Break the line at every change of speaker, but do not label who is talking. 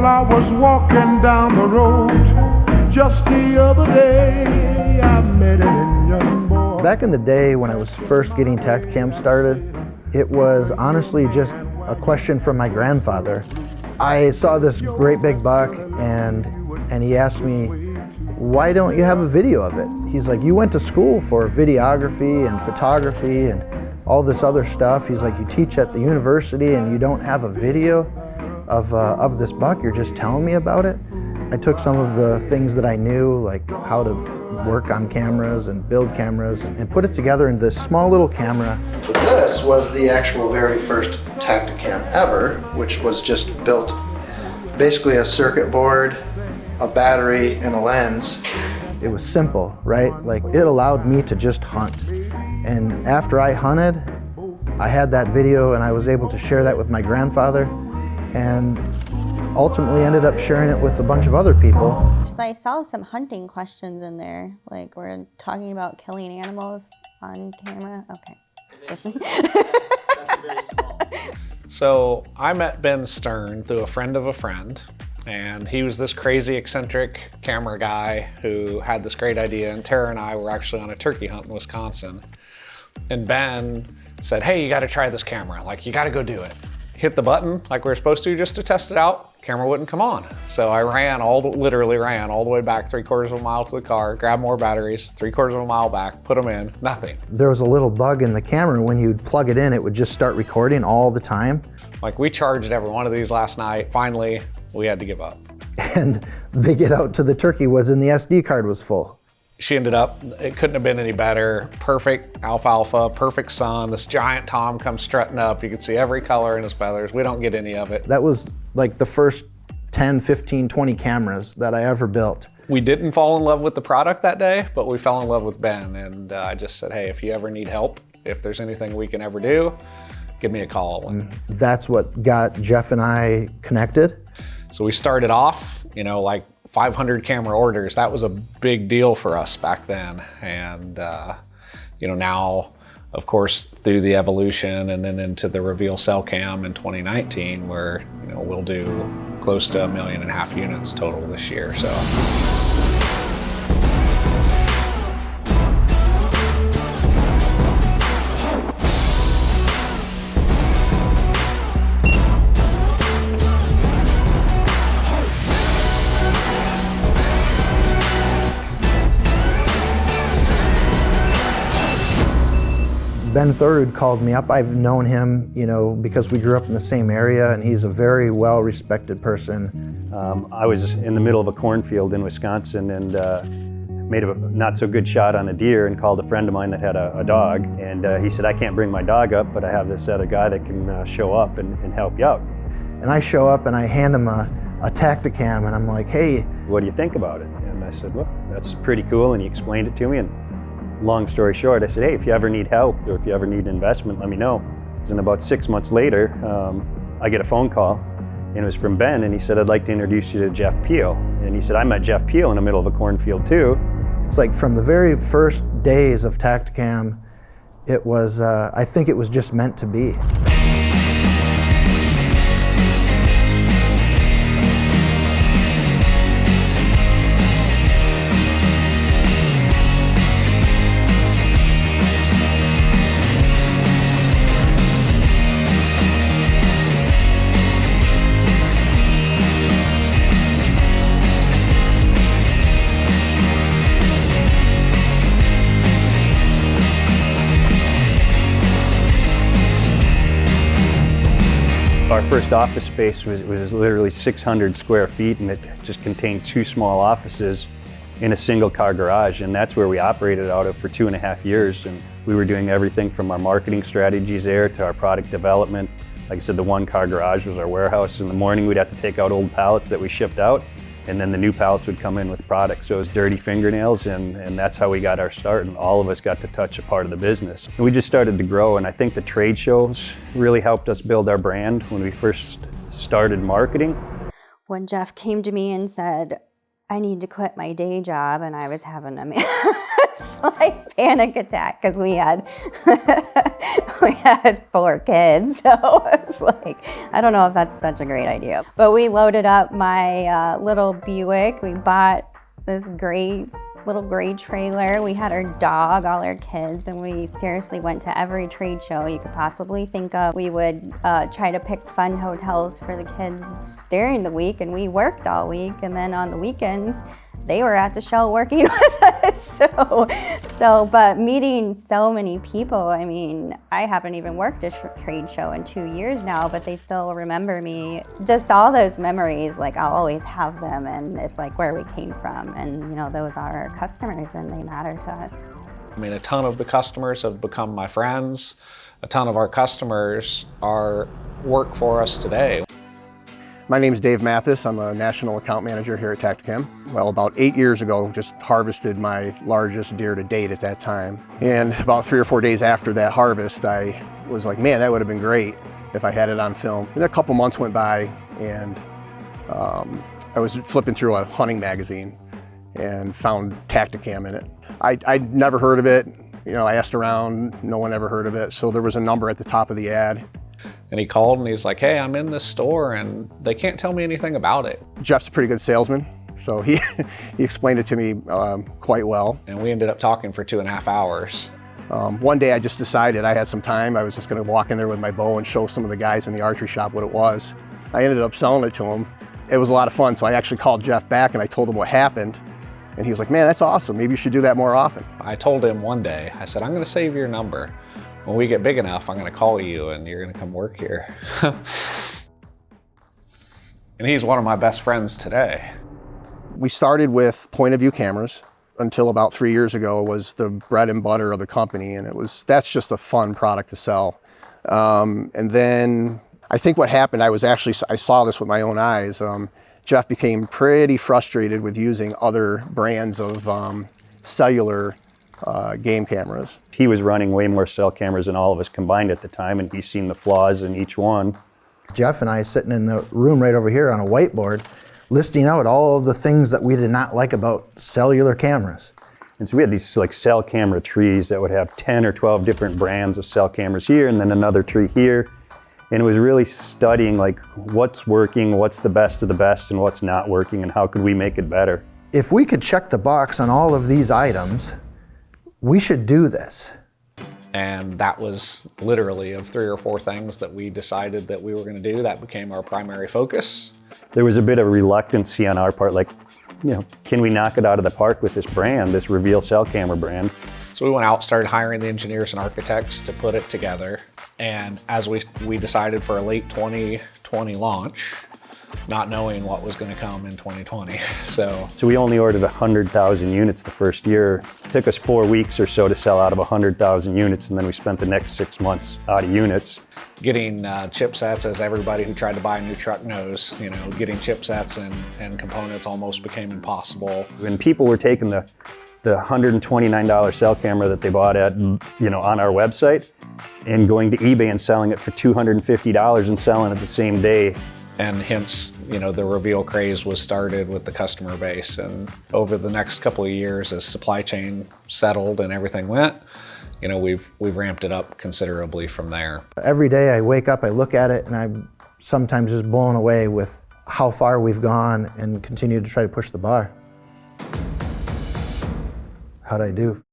I was walking down the road just the other day. I met a young boy.
Back in the day when I was first getting Tactacam started, it was honestly just a question from my grandfather. I saw this great big buck and he asked me, why don't you have a video of it? He's like, you went to school for videography and photography and all this other stuff. He's like, you teach at the university and you don't have a video of this buck, you're just telling me about it? I took some of the things that I knew, like how to work on cameras and build cameras, and put it together in this small little camera. But this was the actual very first Tactacam ever, which was just built basically a circuit board, a battery, and a lens. It was simple, right? Like, it allowed me to just hunt. And after I hunted, I had that video and I was able to share that with my grandfather, and ultimately ended up sharing it with a bunch of other people.
So I saw some hunting questions in there, like we're talking about killing animals on camera. Okay.
That's a very small. So I met Ben Stern through a friend of a friend, and he was this crazy eccentric camera guy who had this great idea, and Tara and I were actually on a turkey hunt in Wisconsin. And Ben said, hey, you gotta try this camera. Like, you gotta go do it. Hit the button like we were supposed to just to test it out. Camera wouldn't come on. So I literally ran all the way back 3/4 of a mile to the car, grabbed more batteries, 3/4 of a mile back, put them in, nothing.
There was a little bug in the camera. When you'd plug it in, it would just start recording all the time.
Like, we charged every one of these last night. Finally, we had to give up.
And they get out to the turkey was in the SD card was full.
She ended up, it couldn't have been any better. Perfect alfalfa, perfect sun. This giant tom comes strutting up. You can see every color in his feathers. We don't get any of it.
That was like the first 10, 15, 20 cameras that I ever built.
We didn't fall in love with the product that day, but we fell in love with Ben. And I just said, hey, if you ever need help, if there's anything we can ever do, give me a call. And
that's what got Jeff and I connected.
So we started off, like 500 camera orders. That was a big deal for us back then. And, now, of course, through the evolution and then into the Reveal Cell Cam in 2019, where, we'll do close to 1.5 million units total this year, so.
Ben Thurud called me up. I've known him, because we grew up in the same area, and he's a very well-respected person.
I was in the middle of a cornfield in Wisconsin and made a not so good shot on a deer and called a friend of mine that had a dog. And he said, I can't bring my dog up, but I have this other guy that can show up and help you out.
And I show up and I hand him a Tactacam, and I'm like, hey.
What do you think about it? And I said, well, that's pretty cool. And he explained it to me. And long story short, I said, hey, if you ever need help or if you ever need investment, let me know. And about 6 months later, I get a phone call, and it was from Ben, and he said, I'd like to introduce you to Jeff Peel. And he said, I met Jeff Peel in the middle of a cornfield too.
It's like from the very first days of Tactacam, it was, I think it was just meant to be.
Our first office space was literally 600 square feet, and it just contained 2 small offices in a single car garage, and that's where we operated out of for 2.5 years. And we were doing everything from our marketing strategies there to our product development. Like I said, the 1-car garage was our warehouse. In the morning, we'd have to take out old pallets that we shipped out, and then the new pallets would come in with products. So it was dirty fingernails, and that's how we got our start, and all of us got to touch a part of the business. And we just started to grow, and I think the trade shows really helped us build our brand when we first started marketing.
When Jeff came to me and said, I need to quit my day job, and I was having a slight panic attack because we had we had 4 kids, so it's like, I don't know if that's such a great idea. But we loaded up my little Buick. We bought this little gray trailer. We had our dog, all our kids, and we seriously went to every trade show you could possibly think of. We would try to pick fun hotels for the kids during the week, and we worked all week, and then on the weekends they were at the show working with us. But meeting so many people, I mean, I haven't even worked a trade show in 2 years now, but they still remember me. Just all those memories, like I'll always have them, and it's like where we came from, and you know, those are our customers and they matter to us.
I mean, a ton of the customers have become my friends. A ton of our customers work for us today.
My name is Dave Mathis. I'm a national account manager here at Tactacam. Well, about 8 years ago, just harvested my largest deer to date at that time. And about 3 or 4 days after that harvest, I was like, man, that would have been great if I had it on film. And a couple months went by, and I was flipping through a hunting magazine and found Tactacam in it. I'd never heard of it. You know, I asked around, no one ever heard of it. So there was a number at the top of the ad.
And he called and he's like, hey, I'm in this store and they can't tell me anything about it.
Jeff's a pretty good salesman, so he explained it to me quite well.
And we ended up talking for 2.5 hours.
One day I just decided I had some time. I was just gonna walk in there with my bow and show some of the guys in the archery shop what it was. I ended up selling it to him. It was a lot of fun, so I actually called Jeff back and I told him what happened. And he was like, man, that's awesome. Maybe you should do that more often.
I told him one day, I said, I'm gonna save your number. When we get big enough, I'm gonna call you and you're gonna come work here. And he's one of my best friends today.
We started with point of view cameras until about 3 years ago. It was the bread and butter of the company, and that's just a fun product to sell. And then I think what happened, I saw this with my own eyes. Jeff became pretty frustrated with using other brands of cellular game cameras.
He was running way more cell cameras than all of us combined at the time, and he's seen the flaws in each one.
Jeff and I sitting in the room right over here on a whiteboard, listing out all of the things that we did not like about cellular cameras.
And so we had these like cell camera trees that would have 10 or 12 different brands of cell cameras here, and then another tree here. And it was really studying like what's working, what's the best of the best, and what's not working, and how could we make it better.
If we could check the box on all of these items, we should do this.
And that was literally of 3 or 4 things that we decided that we were gonna do. That became our primary focus.
There was a bit of reluctancy on our part, like, you know, can we knock it out of the park with this brand, this Reveal cell camera brand?
So we went out, started hiring the engineers and architects to put it together. And as we decided for a late 2020 launch, not knowing what was going to come in 2020. So
we only ordered 100,000 units the first year. It took us 4 weeks or so to sell out of 100,000 units, and then we spent the next 6 months out of units.
Getting chipsets, as everybody who tried to buy a new truck knows, you know, getting chipsets and components almost became impossible.
When people were taking the $129 cell camera that they bought at, you know, on our website and going to eBay and selling it for $250 and selling it the same day.
And hence, you know, the Reveal craze was started with the customer base. And over the next couple of years, as supply chain settled and everything went, you know, we've ramped it up considerably from there.
Every day I wake up, I look at it, and I'm sometimes just blown away with how far we've gone and continue to try to push the bar. How'd I do?